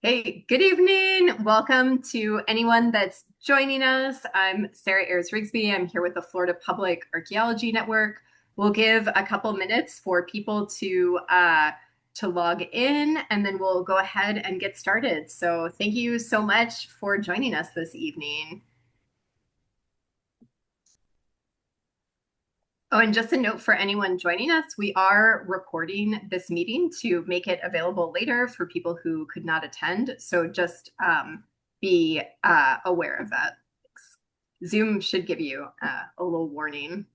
Hey, good evening. Welcome to anyone that's joining us. I'm Sarah Ayers Rigsby. I'm here with the Florida Public Archaeology Network. We'll give a couple minutes for people to log in, and then we'll go ahead and get started. So thank you so much for joining us this evening. Oh, and just a note for anyone joining us, we are recording this meeting to make it available later for people who could not attend. So just be aware of that. Zoom should give you a little warning.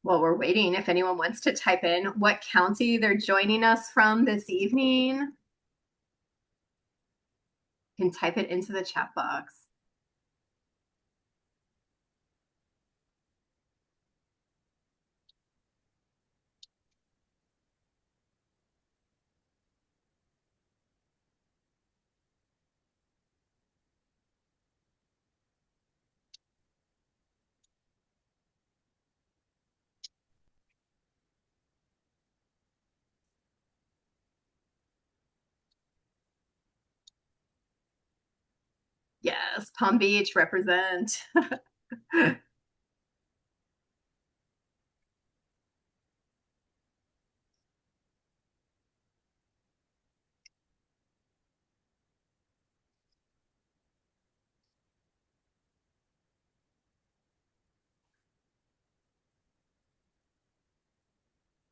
While we're waiting, if anyone wants to type in what county they're joining us from this evening, you can type it into the chat box. Yes, Palm Beach represent.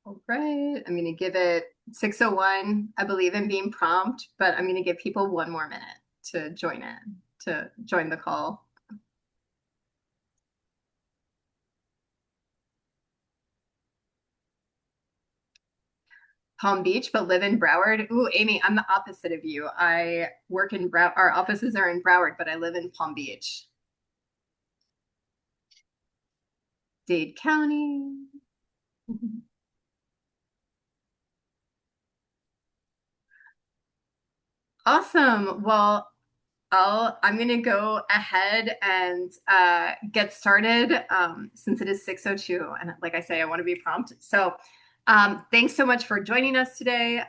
All right, I'm going to give it 6:01. I believe in being prompt, but I'm going to give people one more minute to join the call. Palm Beach, but live in Broward. Ooh, Amy, I'm the opposite of you. I work in our offices are in Broward, but I live in Palm Beach. Dade County. Awesome. Well, I'm going to go ahead and get started since it is 6:02. And like I say, I want to be prompt. So thanks so much for joining us today.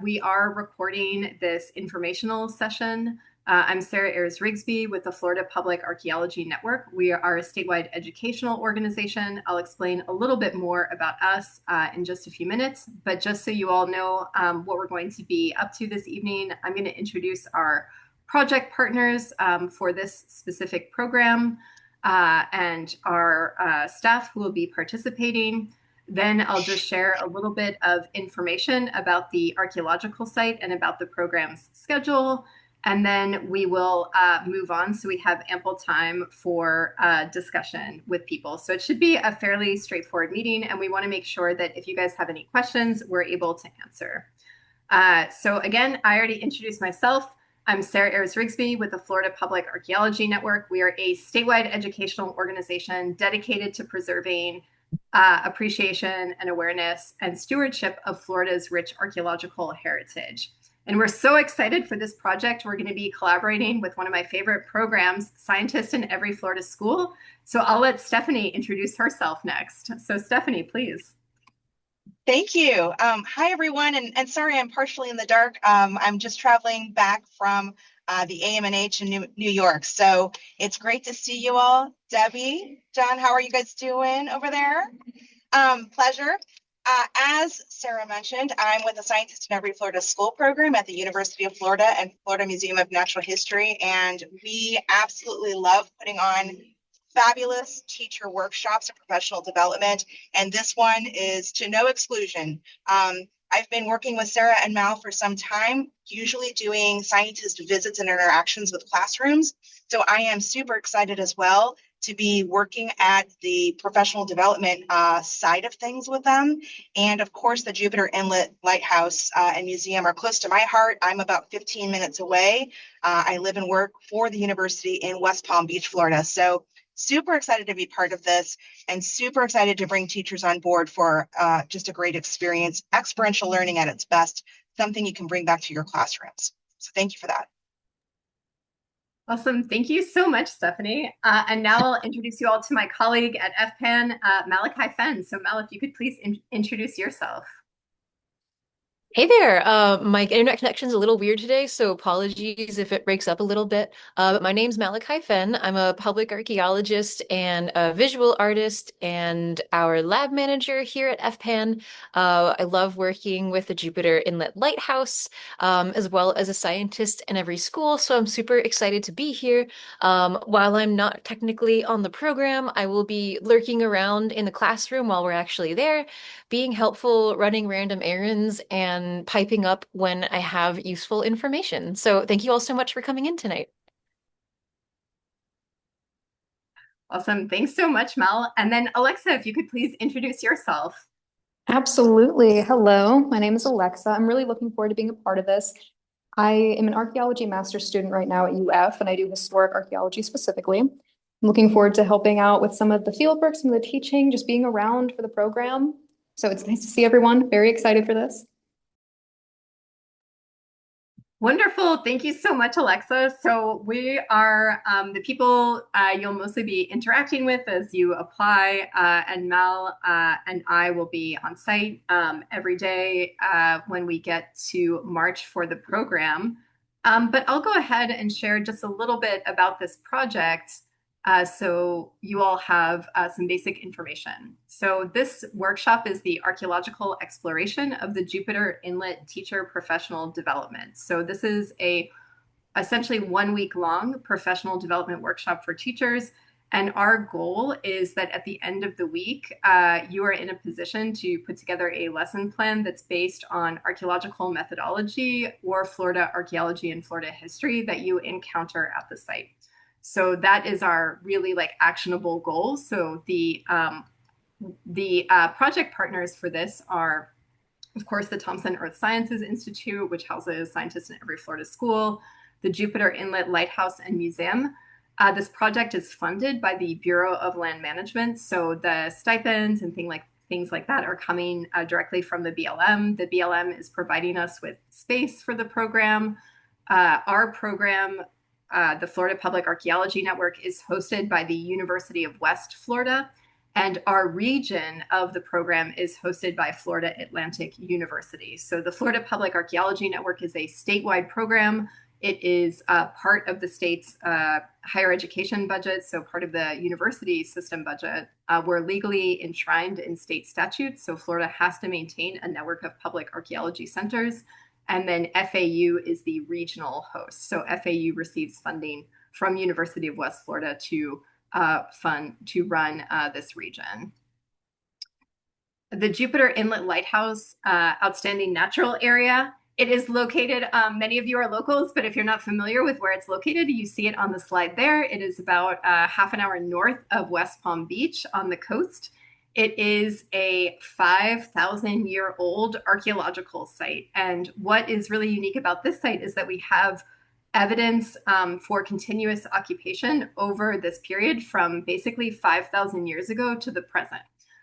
We are recording this informational session. I'm Sarah Ayers Rigsby with the Florida Public Archaeology Network. We are a statewide educational organization. I'll explain a little bit more about us in just a few minutes. But just so you all know what we're going to be up to this evening, I'm going to introduce our project partners for this specific program and our staff who will be participating. Then I'll just share a little bit of information about the archaeological site and about the program's schedule. And then we will move on so we have ample time for discussion with people. So it should be a fairly straightforward meeting, and we want to make sure that if you guys have any questions, we're able to answer. So again, I already introduced myself. I'm Sarah Ayers Rigsby with the Florida Public Archaeology Network. We are a statewide educational organization dedicated to preserving appreciation and awareness and stewardship of Florida's rich archaeological heritage. And we're so excited for this project. We're going to be collaborating with one of my favorite programs, Scientists in Every Florida School. So I'll let Stephanie introduce herself next. So Stephanie, please. Thank you. Hi, everyone. And sorry, I'm partially in the dark. I'm just traveling back from the AMNH in New York. So it's great to see you all. Debbie, John, how are you guys doing over there? Pleasure. As Sarah mentioned, I'm with the Scientist in Every Florida School program at the University of Florida and Florida Museum of Natural History. And we absolutely love putting on fabulous teacher workshops and professional development. And this one is to no exclusion. I've been working with Sarah and Mal for some time, usually doing scientist visits and interactions with classrooms. So I am super excited as well to be working at the professional development side of things with them. And of course, the Jupiter Inlet Lighthouse and Museum are close to my heart. I'm about 15 minutes away. I live and work for the university in West Palm Beach, Florida. So super excited to be part of this and super excited to bring teachers on board for just a great experience, experiential learning at its best, something you can bring back to your classrooms. So thank you for that. Awesome. Thank you so much, Stephanie. And now I'll introduce you all to my colleague at FPAN, Malachi Fenn. So Mal, if you could please introduce yourself. Hey there. My internet connection's a little weird today, so apologies if it breaks up a little bit. But my name's Malachi Fenn. I'm a public archaeologist and a visual artist and our lab manager here at FPAN. I love working with the Jupiter Inlet Lighthouse, as well as a scientist in every school, so I'm super excited to be here. While I'm not technically on the program, I will be lurking around in the classroom while we're actually there, being helpful, running random errands, and piping up when I have useful information. So thank you all so much for coming in tonight. Awesome. Thanks so much, Mel. And then Alexa, if you could please introduce yourself. Absolutely. Hello, my name is Alexa. I'm really looking forward to being a part of this. I am an archaeology master's student right now at UF, and I do historic archaeology specifically. I'm looking forward to helping out with some of the fieldwork, some of the teaching, just being around for the program. So it's nice to see everyone. Very excited for this. Wonderful. Thank you so much, Alexa. So we are the people you'll mostly be interacting with as you apply, and Mel and I will be on site every day when we get to March for the program. But I'll go ahead and share just a little bit about this project so you all have some basic information. So this workshop is the archaeological exploration of the Jupiter Inlet Teacher Professional Development. So this is a essentially 1 week long professional development workshop for teachers. And our goal is that at the end of the week, you are in a position to put together a lesson plan that's based on archaeological methodology or Florida archaeology and Florida history that you encounter at the site. So that is our really like actionable goal. So the project partners for this are, of course, the Thompson Earth Sciences Institute, which houses scientists in every Florida school, the Jupiter Inlet Lighthouse and Museum. This project is funded by the Bureau of Land Management. So the stipends and things like that are coming directly from the BLM. The BLM is providing us with space for the program. Our program, the Florida Public Archaeology Network, is hosted by the University of West Florida, and our region of the program is hosted by Florida Atlantic University. So the Florida Public Archaeology Network is a statewide program. It is part of the state's higher education budget, so part of the university system budget. We're legally enshrined in state statutes, so Florida has to maintain a network of public archaeology centers. And then FAU is the regional host. So FAU receives funding from University of West Florida to run this region. The Jupiter Inlet Lighthouse, outstanding natural area. It is located, many of you are locals, but if you're not familiar with where it's located, you see it on the slide there. It is about half an hour north of West Palm Beach on the coast. It is a 5,000-year-old archaeological site. And what is really unique about this site is that we have evidence for continuous occupation over this period from basically 5,000 years ago to the present.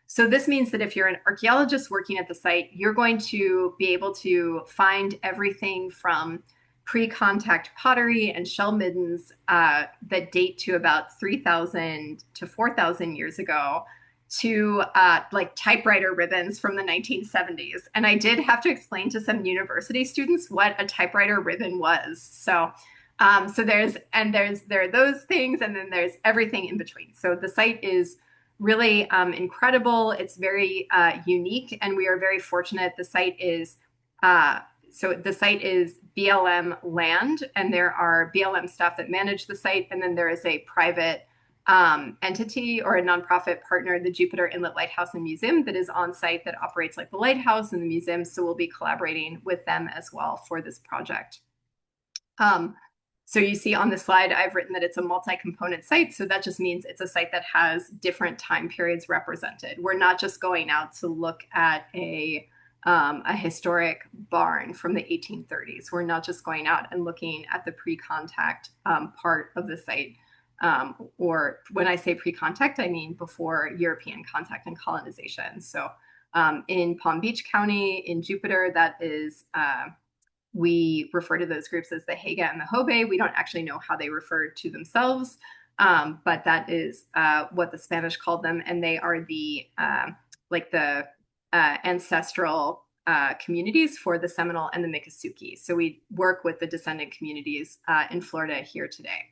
So this means that if you're an archaeologist working at the site, you're going to be able to find everything from pre-contact pottery and shell middens that date to about 3,000 to 4,000 years ago, to like typewriter ribbons from the 1970s. And I did have to explain to some university students what a typewriter ribbon was. So there are those things, and then there's everything in between. So the site is really incredible. It's very unique, and we are very fortunate. The site is BLM land, and there are BLM staff that manage the site, and then there is a private entity or a nonprofit partner, the Jupiter Inlet Lighthouse and Museum, that is on site that operates like the lighthouse and the museum. So we'll be collaborating with them as well for this project. So you see on the slide, I've written that it's a multi-component site. So that just means it's a site that has different time periods represented. We're not just going out to look at a historic barn from the 1830s. We're not just going out and looking at the pre-contact part of the site. or when I say pre-contact, I mean before European contact and colonization. So in Palm Beach County, in Jupiter, that is, we refer to those groups as the Haga and the Hobe. We don't actually know how they refer to themselves, but that is what the Spanish called them, and they are the like the ancestral communities for the Seminole and the Miccosukee. So we work with the descendant communities in Florida here today.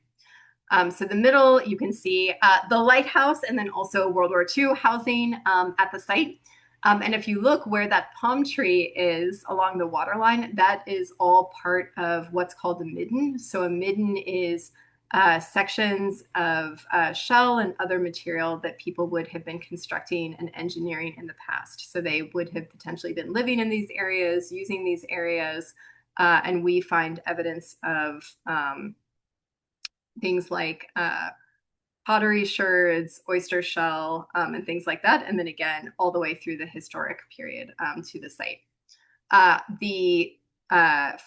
So the middle, you can see the lighthouse and then also World War II housing at the site. And if you look where that palm tree is along the waterline, that is all part of what's called a midden. So a midden is sections of shell and other material that people would have been constructing and engineering in the past. So they would have potentially been living in these areas, using these areas, and we find evidence of things like pottery sherds, oyster shell, and things like that. And then again, all the way through the historic period to the site. The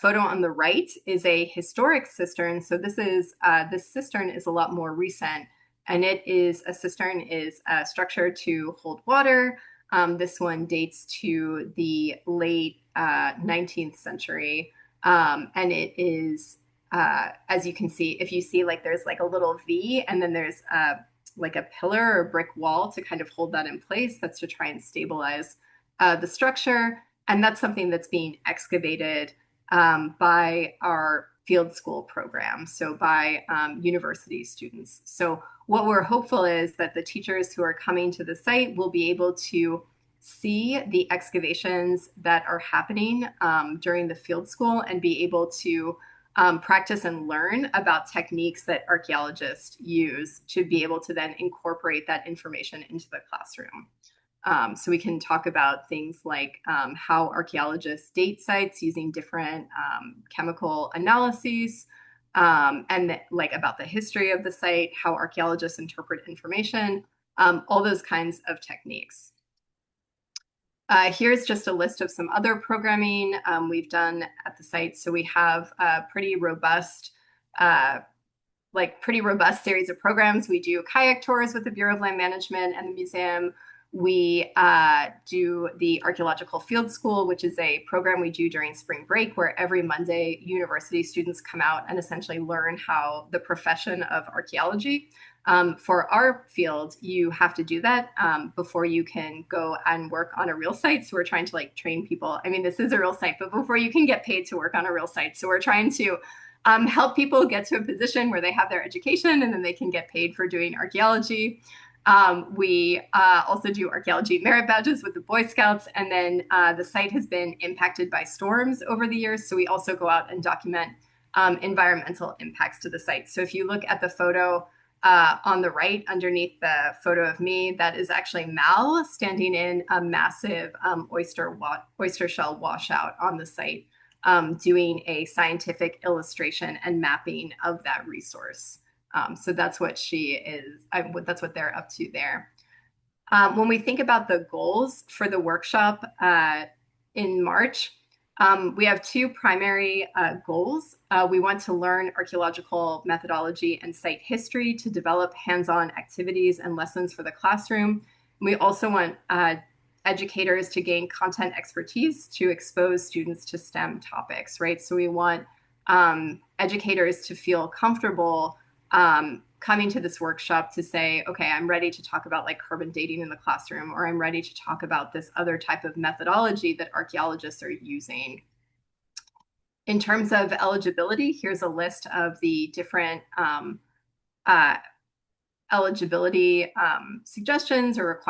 photo on the right is a historic cistern. So this cistern is a lot more recent, and it is a cistern is a structure to hold water. This one dates to the late 19th century, and it is as you can see, if you see like there's like a little V and then there's like a pillar or brick wall to kind of hold that in place. That's to try and stabilize the structure. And that's something that's being excavated by our field school program, so by university students. So what we're hopeful is that the teachers who are coming to the site will be able to see the excavations that are happening during the field school and be able to practice and learn about techniques that archaeologists use to be able to then incorporate that information into the classroom. So we can talk about things like how archaeologists date sites using different chemical analyses, and like about the history of the site, how archaeologists interpret information, all those kinds of techniques. Here's just a list of some other programming we've done at the site. So we have a pretty robust series of programs. We do kayak tours with the Bureau of Land Management and the museum. We do the Archaeological Field School, which is a program we do during spring break, where every Monday university students come out and essentially learn how the profession of archaeology. For our field, you have to do that before you can go and work on a real site. So we're trying to like train people. I mean, this is a real site, but before you can get paid to work on a real site. So we're trying to help people get to a position where they have their education and then they can get paid for doing archaeology. We also do archaeology merit badges with the Boy Scouts, and then the site has been impacted by storms over the years. So we also go out and document environmental impacts to the site. So if you look at the photo on the right underneath the photo of me, that is actually Mal standing in a massive oyster shell washout on the site, doing a scientific illustration and mapping of that resource. So that's what she is, that's what they're up to there. When we think about the goals for the workshop in March, we have two primary goals. We want to learn archaeological methodology and site history to develop hands-on activities and lessons for the classroom. We also want educators to gain content expertise to expose students to STEM topics, right? So we want educators to feel comfortable coming to this workshop to say, okay, I'm ready to talk about like carbon dating in the classroom, or I'm ready to talk about this other type of methodology that archaeologists are using. In terms of eligibility, here's a list of the different eligibility suggestions or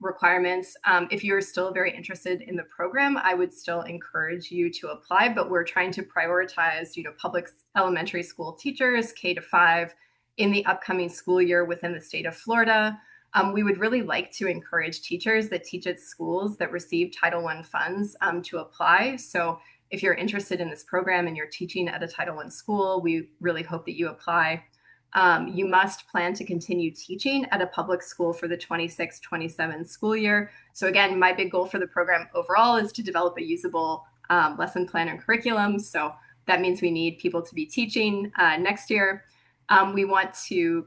requirements. If you're still very interested in the program, I would still encourage you to apply, but we're trying to prioritize, public elementary school teachers, K-5, in the upcoming school year within the state of Florida. We would really like to encourage teachers that teach at schools that receive Title I funds to apply. So if you're interested in this program and you're teaching at a Title I school, we really hope that you apply. You must plan to continue teaching at a public school for the 26-27 school year. So again, my big goal for the program overall is to develop a usable lesson plan and curriculum. So that means we need people to be teaching next year. We want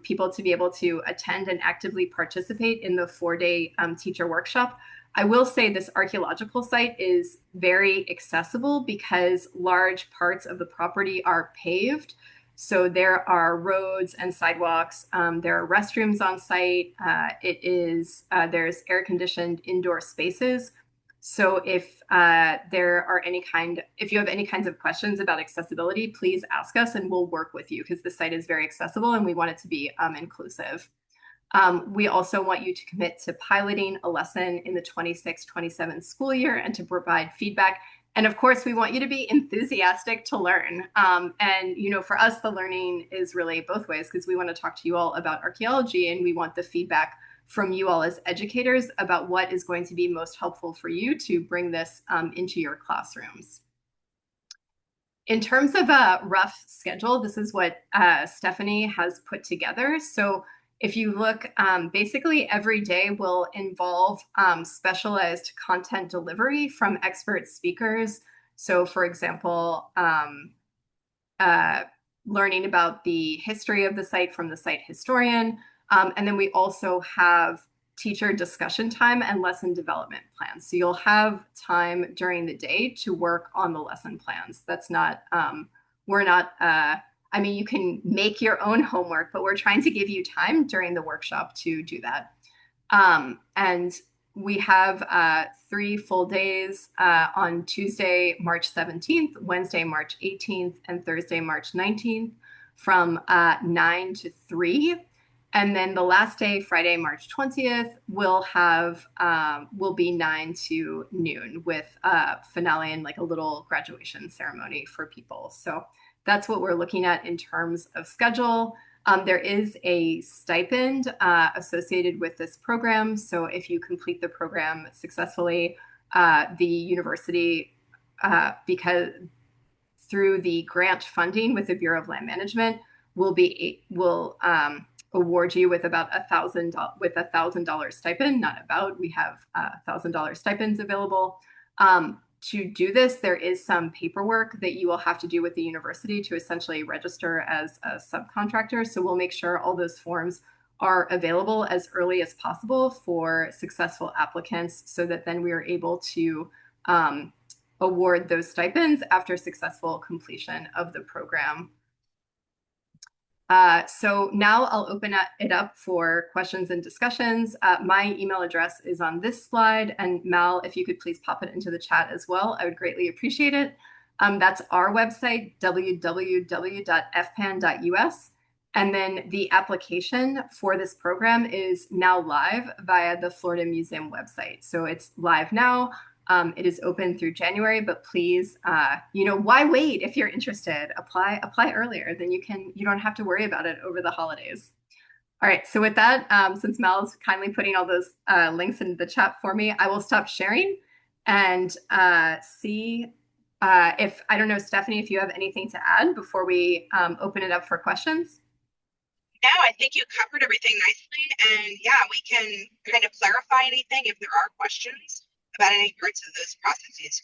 people to be able to attend and actively participate in the 4-day teacher workshop. I will say this archaeological site is very accessible because large parts of the property are paved. So there are roads and sidewalks. There are restrooms on site. There's air-conditioned indoor spaces. So if if you have any kinds of questions about accessibility, please ask us and we'll work with you because the site is very accessible and we want it to be inclusive. We also want you to commit to piloting a lesson in the 26-27 school year and to provide feedback. And of course, we want you to be enthusiastic to learn. For us, the learning is really both ways because we want to talk to you all about archaeology and we want the feedback from you all as educators about what is going to be most helpful for you to bring this into your classrooms. In terms of a rough schedule, this is what Stephanie has put together. So if you look, basically every day will involve specialized content delivery from expert speakers. So for example, learning about the history of the site from the site historian. And then we also have teacher discussion time and lesson development plans. So you'll have time during the day to work on the lesson plans. That's not, you can make your own homework, but we're trying to give you time during the workshop to do that. And we have 3 full days on Tuesday, March 17th, Wednesday, March 18th, and Thursday, March 19th from 9 to 3. And then the last day, Friday, March 20th, will be 9 to noon with a finale and like a little graduation ceremony for people. So that's what we're looking at in terms of schedule. There is a stipend associated with this program. So if you complete the program successfully, the university, because through the grant funding with the Bureau of Land Management, will award you with about $1,000 stipend. Not about, we have $1,000 stipends available. To do this, there is some paperwork that you will have to do with the university to essentially register as a subcontractor. So we'll make sure all those forms are available as early as possible for successful applicants so that then we are able to award those stipends after successful completion of the program. So now I'll open it up for questions and discussions. My email address is on this slide, and Mal, if you could please pop it into the chat as well, I would greatly appreciate it. That's our website, www.fpan.us. And then the application for this program is now live via the Florida Museum website. So it's live now. It is open through January, but please, why wait if you're interested? Apply earlier, then you don't have to worry about it over the holidays. All right, so with that, since Mel's kindly putting all those links into the chat for me, I will stop sharing and see if, I don't know, Stephanie, if you have anything to add before we open it up for questions. No, I think you covered everything nicely. And yeah, we can kind of clarify anything if there are questions about any parts of those processes.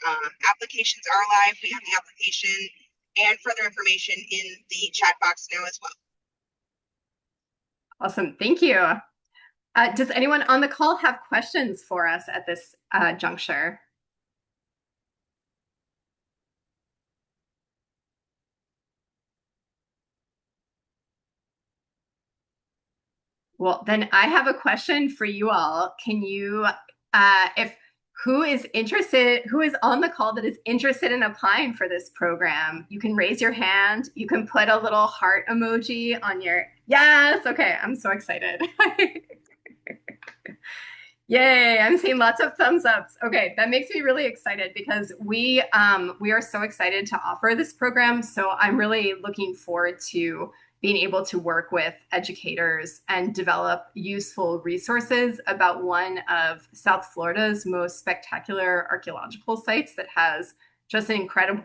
Applications are live. We have the application and further information in the chat box now as well. Awesome. Thank you. Does anyone on the call have questions for us at this juncture? Well, then I have a question for you all. Can you, who is on the call that is interested in applying for this program? You can raise your hand. You can put a little heart emoji on your, yes, okay, I'm so excited. Yay, I'm seeing lots of thumbs ups. Okay, that makes me really excited because we are so excited to offer this program. So I'm really looking forward to being able to work with educators and develop useful resources about one of South Florida's most spectacular archaeological sites that has just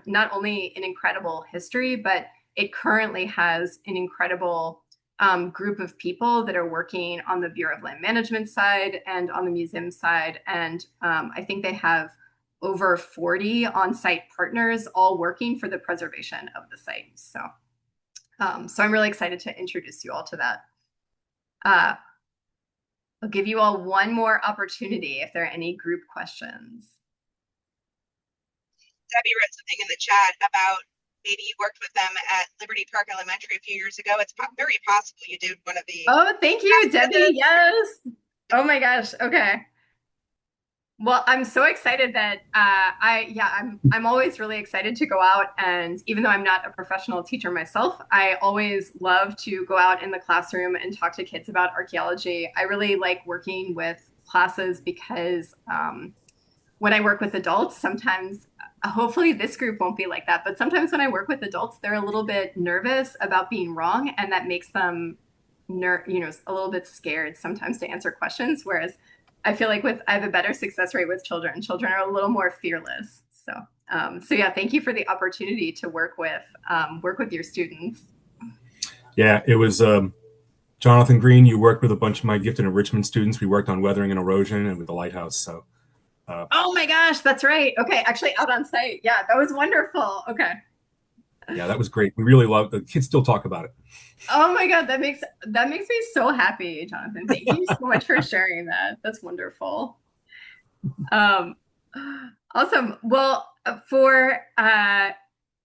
not only an incredible history, but it currently has an incredible group of people that are working on the Bureau of Land Management side and on the museum side. And I think they have over 40 on-site partners all working for the preservation of the site. So So I'm really excited to introduce you all to that. Uh, I'll give you all one more opportunity if there are any group questions. Debbie wrote something in the chat about maybe you worked with them at Liberty Park Elementary a few years ago. It's very possible you did one of the. Oh, thank you, Debbie. Yes. Oh my gosh. Okay. Well, I'm so excited that I'm always really excited to go out, and even though I'm not a professional teacher myself, I always love to go out in the classroom and talk to kids about archaeology. I really like working with classes because when I work with adults, sometimes, hopefully this group won't be like that, but sometimes when I work with adults, they're a little bit nervous about being wrong, and that makes them, a little bit scared sometimes to answer questions. Whereas I feel like I have a better success rate with children. Children are a little more fearless. So yeah, thank you for the opportunity to work with your students. Yeah, it was Jonathan Green. You worked with a bunch of my gifted enrichment students. We worked on weathering and erosion and with the lighthouse. So. Oh my gosh, that's right. Okay, actually out on site. Yeah, that was wonderful. Okay. Yeah, that was great. We really loved the kids. Still talk about it. Oh my God, that makes me so happy, Jonathan. Thank you so much for sharing that. That's wonderful. Awesome. Well, for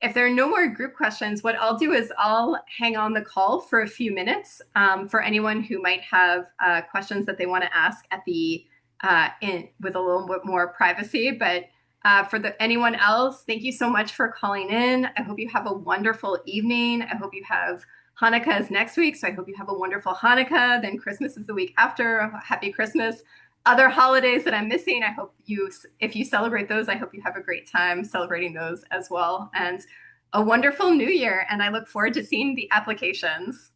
if there are no more group questions, what I'll do is I'll hang on the call for a few minutes for anyone who might have questions that they want to ask at the with a little bit more privacy. But for anyone else, thank you so much for calling in. I hope you have a wonderful evening. I hope you have Hanukkah is next week, so I hope you have a wonderful Hanukkah. Then Christmas is the week after. Happy Christmas. Other holidays that I'm missing, I hope if you celebrate those, I hope you have a great time celebrating those as well. And a wonderful new year. And I look forward to seeing the applications.